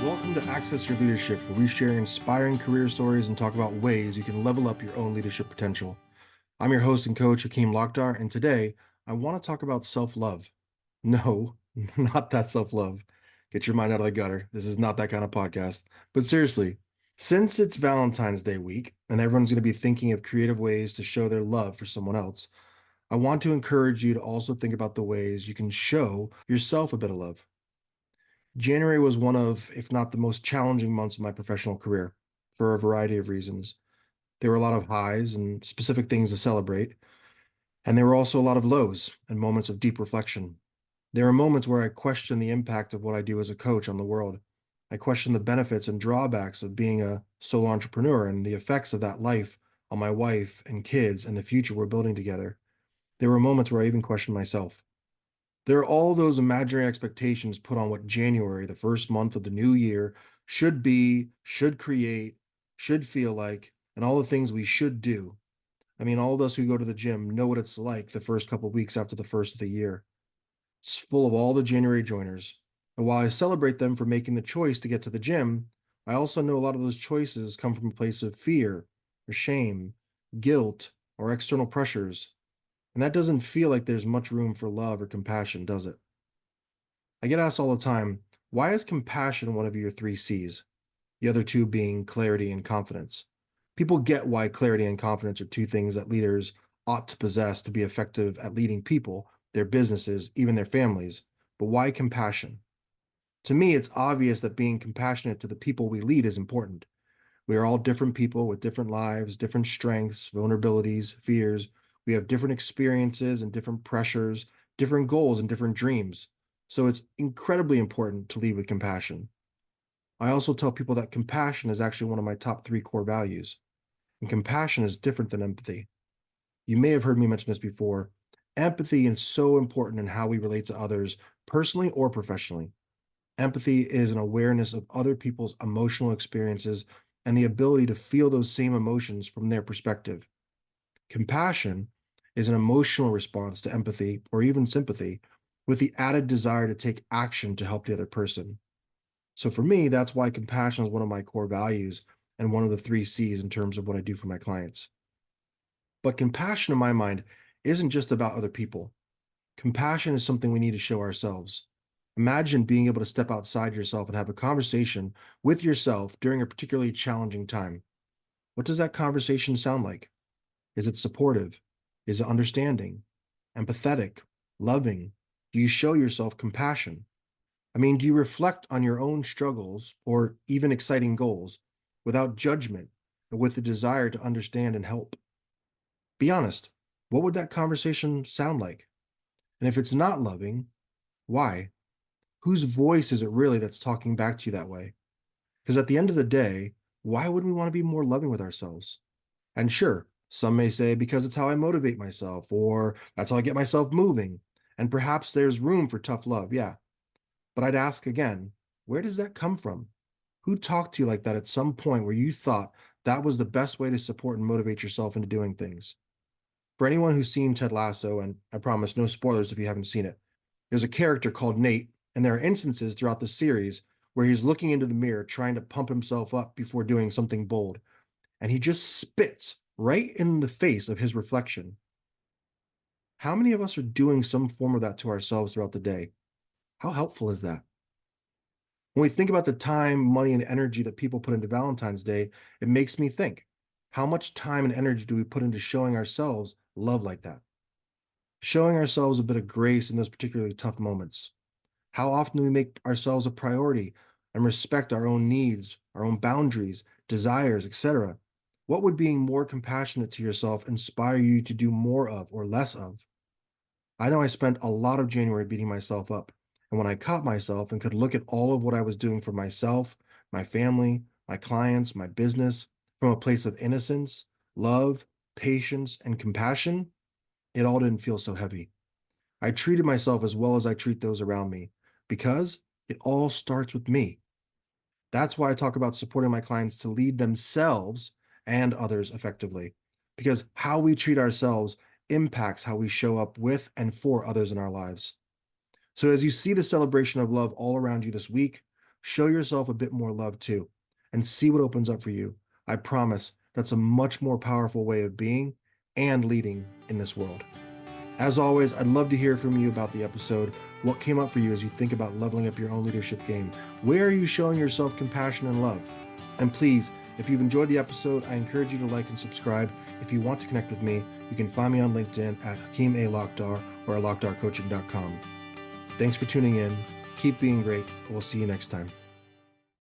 Welcome to Access Your Leadership, where we share inspiring career stories and talk about ways you can level up your own leadership potential. I'm your host and coach, Hakim, and today I want to talk about self-love. No, not that self-love. Get your mind out of the gutter. This is not that kind of podcast. But seriously, since it's Valentine's Day week and everyone's going to be thinking of creative ways to show their love for someone else, I want to encourage you to also think about the ways you can show yourself a bit of love. January was one of, if not the most challenging months of my professional career for a variety of reasons. There were a lot of highs and specific things to celebrate, and there were also a lot of lows and moments of deep reflection. There are moments where I question the impact of what I do as a coach on the world. I question the benefits and drawbacks of being a solo entrepreneur and the effects of that life on my wife and kids and the future we're building together. There were moments where I even questioned myself. There are all those imaginary expectations put on what January, the first month of the new year, should be, should create, should feel like, and all the things we should do. I mean, all of us who go to the gym know what it's like the first couple of weeks after the first of the year. It's full of all the January joiners. And while I celebrate them for making the choice to get to the gym, I also know a lot of those choices come from a place of fear or shame, guilt, or external pressures. And that doesn't feel like there's much room for love or compassion, does it? I get asked all the time, why is compassion one of your three C's? The other two being clarity and confidence. People get why clarity and confidence are two things that leaders ought to possess to be effective at leading people, their businesses, even their families. But why compassion? To me, it's obvious that being compassionate to the people we lead is important. We are all different people with different lives, different strengths, vulnerabilities, fears. We have different experiences and different pressures, different goals and different dreams. So it's incredibly important to lead with compassion. I also tell people that compassion is actually one of my top three core values. And compassion is different than empathy. You may have heard me mention this before. Empathy is so important in how we relate to others, personally or professionally. Empathy is an awareness of other people's emotional experiences and the ability to feel those same emotions from their perspective. Compassion is an emotional response to empathy or even sympathy with the added desire to take action to help the other person. So for me, that's why compassion is one of my core values and one of the three C's in terms of what I do for my clients. But compassion, in my mind, isn't just about other people. Compassion is something we need to show ourselves. Imagine being able to step outside yourself and have a conversation with yourself during a particularly challenging time. What does that conversation sound like? Is it supportive? Is it understanding, empathetic, loving? Do you show yourself compassion? I mean, do you reflect on your own struggles or even exciting goals without judgment and with the desire to understand and help? Be honest. What would that conversation sound like? And if it's not loving, why? Whose voice is it really that's talking back to you that way? Because at the end of the day, why would we want to be more loving with ourselves? And sure, some may say because it's how I motivate myself, or that's how I get myself moving. And perhaps there's room for tough love, yeah. But I'd ask again, where does that come from? Who talked to you like that at some point where you thought that was the best way to support and motivate yourself into doing things? For anyone who's seen Ted Lasso, and I promise no spoilers if you haven't seen it, there's a character called Nate, and there are instances throughout the series where he's looking into the mirror trying to pump himself up before doing something bold, and he just spits right in the face of his reflection. How many of us are doing some form of that to ourselves throughout the day? How helpful is that? When we think about the time, money, and energy that people put into Valentine's Day, it makes me think, how much time and energy do we put into showing ourselves love like that? Showing ourselves a bit of grace in those particularly tough moments. How often do we make ourselves a priority and respect our own needs, our own boundaries, desires, etc.? What would being more compassionate to yourself inspire you to do more of or less of? I know I spent a lot of January beating myself up. And when I caught myself and could look at all of what I was doing for myself, my family, my clients, my business, from a place of innocence, love, patience, and compassion, it all didn't feel so heavy. I treated myself as well as I treat those around me because it all starts with me. That's why I talk about supporting my clients to lead themselves and others effectively, because how we treat ourselves impacts how we show up with and for others in our lives. So, as you see the celebration of love all around you this week, show yourself a bit more love too, and see what opens up for you. I promise that's a much more powerful way of being and leading in this world. As always, I'd love to hear from you about the episode. What came up for you as you think about leveling up your own leadership game? Where are you showing yourself compassion and love? And please, if you've enjoyed the episode, I encourage you to like and subscribe. If you want to connect with me, you can find me on LinkedIn at Hakim A. Lockdar or at lockdarcoaching.com. Thanks for tuning in. Keep being great. We'll see you next time.